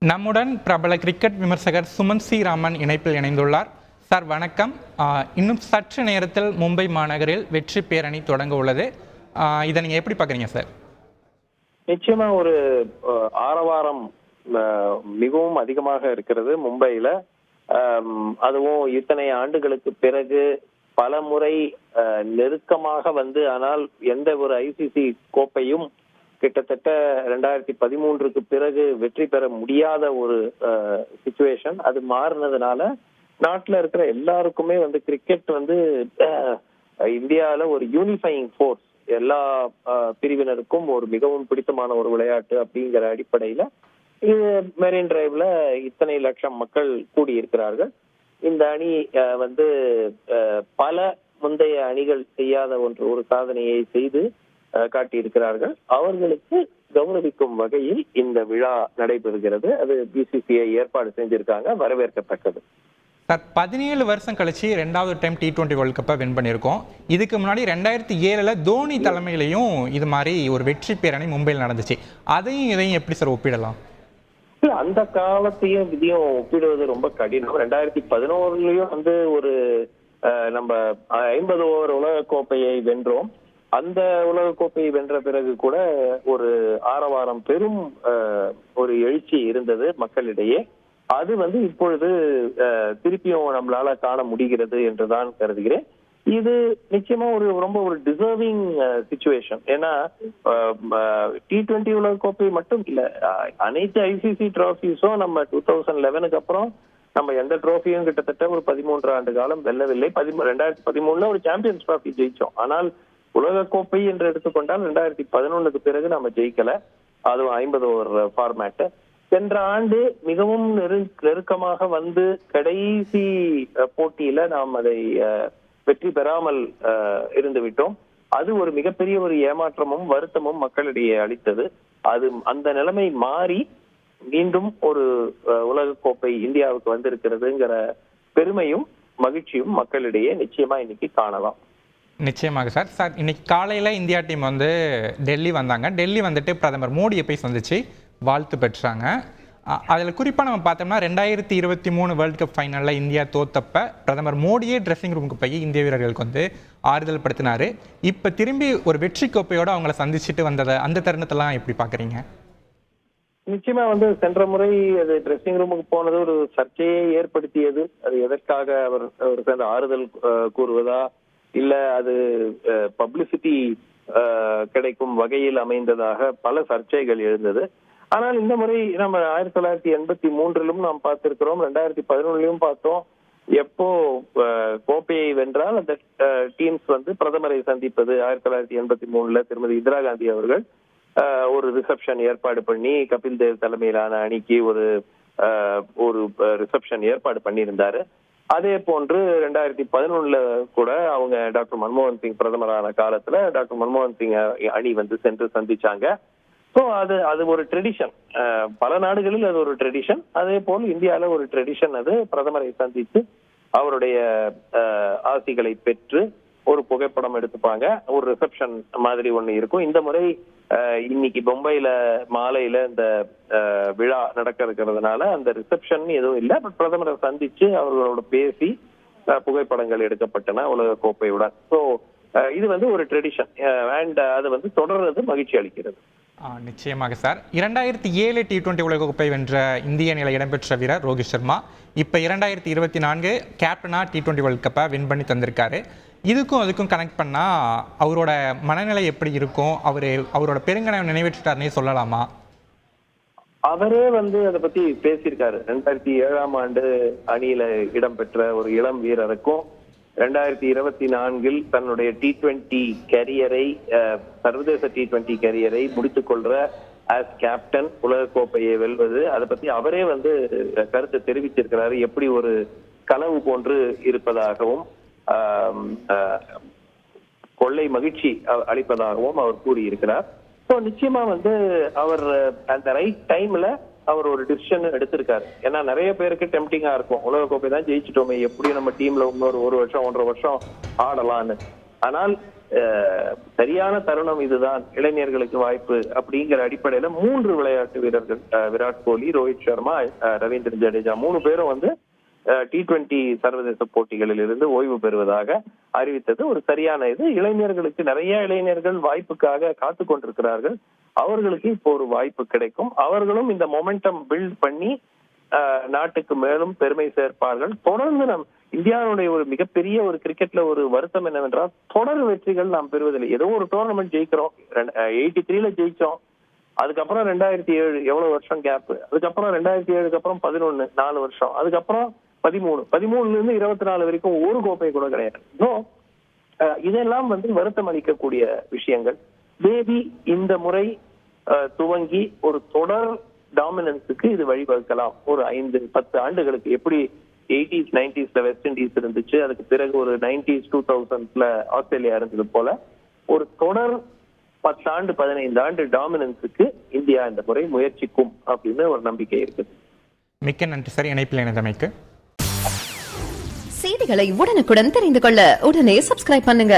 நம்முடன் பிரபல கிரிக்கெட் விமர்சகர் சுமன் சி ராமன் இணைப்பில் இணைந்துள்ளார். சார் வணக்கம். இன்னும் சற்று நேரத்தில் மும்பை மாநகரில் வெற்றி பேரணி தொடங்க உள்ளது. இதை நீங்கள் எப்படி பார்க்குறீங்க சார்? நிச்சயமா ஒரு ஆரவாரம் மிகவும் அதிகமாக இருக்கிறது மும்பையில. அதுவும் இத்தனை ஆண்டுகளுக்கு பிறகு பல முறை நெருக்கமாக வந்து, ஆனால் எந்த ஒரு ஐசிசி கோப்பையும் கிட்டத்தட்ட 2013க்கு பிறகு வெற்றி பெற முடியாத ஒரு சிச்சுவேஷன். அது மாறினதுனால நாட்டுல இருக்கிற எல்லாருக்குமே வந்து கிரிக்கெட் வந்து இந்தியாவில ஒரு யூனிஃபைங் ஃபோர்ஸ், எல்லா பிரிவினருக்கும் ஒரு மிகவும் பிடித்தமான ஒரு விளையாட்டு அப்படிங்கிற அடிப்படையில இது மெரின் டிரைவ்ல இத்தனை லட்சம் மக்கள் கூடியிருக்கிறார்கள். இந்த அணி வந்து பல முந்தைய அணிகள் செய்யாத ஒரு சாதனையை செய்து காட்டியிருக்கிறார்கள். அவர்களுக்கு கௌரவிக்கும் வகையில் இந்த விழா நடைபெறுகிறது. அது பிசிசிஐ ஏற்பாடு செஞ்சிருக்காங்க, வரவேற்கத்தக்கது. சார், 17 வருஷம் கழிச்சு 2வது டைம் T20 வேர்ல்ட் கப்பை வின் பண்ணியிருக்கோம். இதுக்கு முன்னாடி 2007 தோனி தலைமையிலையும் இது மாதிரி ஒரு வெற்றி பேரணி மும்பையில் நடந்துச்சு. அதையும் இதையும் எப்படி சார் ஒப்பிடலாம்? அந்த காலத்தையும் இதையும் ஒப்பிடுவது ரொம்ப கடினம். 2011லயும் வந்து ஒரு நம்ம 50 ஓவர் உலக கோப்பையை வென்றோம். அந்த உலக கோப்பையை வென்ற பிறகு கூட ஒரு ஆரவாரம், பெரும் ஒரு எழுச்சி இருந்தது மக்களிடையே. அது வந்து இப்பொழுது திருப்பியும் நம்மளால காண முடிகிறது என்றுதான் கருதுகிறேன். இது நிச்சயமா ரொம்ப ஒரு டிசர்விங் சிச்சுவேஷன். ஏன்னா T20 உலக கோப்பை மட்டும் இல்ல, அனைத்து ஐசிசி டிராஃபிஸும் நம்ம 2011க்கு அப்புறம் நம்ம எந்த டிராஃபியும் கிட்டத்தட்ட ஒரு 13 ஆண்டு காலம் வெல்லவில்லை. 2013ல ஒரு சாம்பியன்ஸ் டிராஃபி ஜெயிச்சோம். ஆனால் உலக கோப்பை என்று எடுத்துக்கொண்டால் 2011க்கு பிறகு நம்ம ஜெயிக்கல. அதுவும் 50 ஓவர் ஃபார்மேட். சென்ற ஆண்டு மிகவும் நெருக்கமாக வந்து கடைசி போட்டியில நாம் அதை வெற்றி பெறாமல் இருந்து விட்டோம். அது ஒரு மிகப்பெரிய ஒரு ஏமாற்றமும் வருத்தமும் மக்களிடையே அளித்தது. அது அந்த நிலைமை மாறி மீண்டும் ஒரு உலக கோப்பை இந்தியாவுக்கு வந்திருக்கிறதுங்கிற பெருமையும் மகிழ்ச்சியும் மக்களிடையே நிச்சயமா இன்னைக்கு காணலாம். நிச்சயமாக சார். சார், இன்னைக்கு காலையில் இந்தியா டீம் வந்து டெல்லி வந்தாங்க. டெல்லி வந்துட்டு பிரதமர் மோடியை போய் சந்திச்சு வாழ்த்து பெற்றாங்க. அதில் குறிப்பாக நம்ம பார்த்தோம்னா 2023 வேர்ல்டு கப் ஃபைனலில் இந்தியா தோத்தப்ப பிரதமர் மோடியே ட்ரெஸ்ஸிங் ரூமுக்கு போய் இந்திய வீரர்களுக்கு வந்து ஆறுதல் படுத்தினார். இப்போ திரும்பி ஒரு வெற்றி கோப்பையோடு அவங்கள சந்திச்சுட்டு வந்ததை, அந்த தருணத்தெல்லாம் எப்படி பார்க்குறீங்க? நிச்சயமா வந்து சென்ற முறை அது ட்ரெஸ்ஸிங் ரூமுக்கு போனது ஒரு சர்ச்சையை ஏற்படுத்தியது. அது எதற்காக அவருக்கு அந்த ஆறுதல் கூறுவதா, இல்ல அது பப்ளிசிட்டி கிடைக்கும் வகையில் அமைந்ததாக பல சர்ச்சைகள் எழுந்தது. ஆனால் இந்த முறை நம்ம 1983லும் நாம் பார்த்திருக்கிறோம், 2011லும் பார்த்தோம். எப்போ கோப்பையை வென்றால் அந்த டீம்ஸ் வந்து பிரதமரை சந்திப்பது. 1983ல திருமதி இந்திரா காந்தி அவர்கள் ஒரு ரிசப்ஷன் ஏற்பாடு பண்ணி கபில் தேவ் தலைமையிலான அணிக்கு ஒரு ரிசப்ஷன் ஏற்பாடு பண்ணியிருந்தாரு. அதே போன்று 2011ல கூட அவங்க டாக்டர் மன்மோகன் சிங் பிரதமரான காலத்துல டாக்டர் மன்மோகன் சிங் அணி வந்து சென்று சந்திச்சாங்க. ஸோ அது ஒரு ட்ரெடிஷன். பல நாடுகளில் அது ஒரு ட்ரெடிஷன். அதே போல் இந்தியாவில ஒரு ட்ரெடிஷன். அது பிரதமரை சந்தித்து அவருடைய ஆசிகளை பெற்று ஒரு புகைப்படம் எடுத்துப்பாங்க. ஒரு ரிசப்ஷன் மாதிரி ஒண்ணு இருக்கும். இந்த முறை இன்னைக்கு மும்பைல மாலையில இந்த விழா நடக்க இருக்கிறதுனால அந்த ரிசப்ஷன் எதுவும் இல்லை. பட் பிரதமரை சந்திச்சு அவர்களோட பேசி புகைப்படங்கள் எடுக்கப்பட்டன உலக கோப்பையுடன். ஸோ இது வந்து ஒரு ட்ரெடிஷன் அண்ட் அது வந்து தொடர்றது மகிழ்ச்சி அளிக்கிறது. நிச்சயமாக சார். 2007 T20 உலக கோப்பை வென்ற இந்திய அணியில் இடம்பெற்ற வீரர் ரோஹித் சர்மா இப்போ 2024 கேப்டனா T20 வேர்ல்ட் கப்பை வின் பண்ணி தந்திருக்காரு. இதுக்கும் அதுக்கும் கனெக்ட் பண்ணா அவரோட மனநிலை எப்படி இருக்கும்? அவரோட பெருங்கனவை நிறைவேற்றிட்டாருன்னே சொல்லலாமா? அவரே வந்து அதை பத்தி பேசியிருக்காரு. 2007ஆம் ஆண்டு அணியில இடம்பெற்ற ஒரு இளம் வீரருக்கும் 2024 தன்னுடைய T20 கேரியரை, சர்வதேச T20 கேரியரை முடித்துக் கொள்ற ஆஸ் கேப்டன் உலக கோப்பையை வெல்வது, அதை பத்தி அவரே வந்து கருத்தை தெரிவிச்சிருக்கிறாரு. எப்படி ஒரு கனவு போன்று இருப்பதாகவும் கொள்ளை மகிழ்ச்சி அளிப்பதாகவும் அவர் கூறியிருக்கிறார். ஸோ நிச்சயமா வந்து அவர் அந்த ரைட் டைம்ல அவர் ஒரு டிசிஷன் எடுத்திருக்காரு. ஏன்னா நிறைய பேருக்கு டெம்டிங்கா இருக்கும், உலக கோப்பை தான் ஜெயிச்சிட்டோமே, எப்படியும் நம்ம டீம்ல இன்னொரு 1 வருஷம் 1.5 வருஷம் ஆடலான்னு. ஆனால் சரியான தருணம் இதுதான், இளைஞர்களுக்கு வாய்ப்பு அப்படிங்கிற அடிப்படையில 3 விளையாட்டு வீரர்கள் விராட் கோலி, ரோஹித் சர்மா, ரவீந்திர ஜடேஜா 3 பேரும் வந்து T20 சர்வதேச போட்டிகளில் இருந்து ஓய்வு பெறுவதாக அறிவித்தது ஒரு சரியான இது. இளைஞர்களுக்கு, நிறைய இளைஞர்கள் வாய்ப்புக்காக காத்து கொண்டிருக்கிறார்கள். அவர்களுக்கு இப்போ ஒரு வாய்ப்பு கிடைக்கும். அவர்களும் இந்த மொமெண்டம் பில்ட் பண்ணி நாட்டுக்கு மேலும் பெருமை சேர்ப்பார்கள். தொடர்ந்து இந்தியாவுடைய ஒரு மிகப்பெரிய ஒரு கிரிக்கெட்ல ஒரு வருத்தம் என்னவென்றால், தொடர் வெற்றிகள் நாம் பெறுவதில்லை. ஏதோ ஒரு டோர்னமெண்ட் ஜெயிக்கிறோம், 83ல ஜெயிச்சோம், அதுக்கப்புறம் 2007 எவ்வளவு வருஷம் கேப், அதுக்கப்புறம் 2007க்கு அப்புறம் 11 4 வருஷம், அதுக்கப்புறம் 13ல இருந்து 24 வரைக்கும் ஒரு கோப்பை கூட கிடையாது. இதெல்லாம் வந்து வருத்தம் அளிக்கக்கூடிய விஷயங்கள். மேபி இந்த முறை துவங்கி ஒரு தொடர் டாமினன்ஸுக்கு இது வழிவகுக்கலாம். ஒரு 5-10 ஆண்டுகளுக்கு எப்படி 80s 90sல வெஸ்ட் இண்டீஸ் இருந்துச்சு, அதுக்கு பிறகு ஒரு 90s 2000sல ஆஸ்திரேலியா இருந்தது போல ஒரு தொடர் 10 ஆண்டு 15 ஆண்டு டாமினன்ஸுக்கு இந்தியா இந்த முறை முயற்சிக்கும் அப்படின்னு ஒரு நம்பிக்கை இருக்குது. மிக்க நன்றி சார், இணைப்பில் இணைந்தமைக்கு. செய்திகளை உடனுக்குடன் தெரிந்து கொள்ள உடனே சப்ஸ்கிரைப் பண்ணுங்க.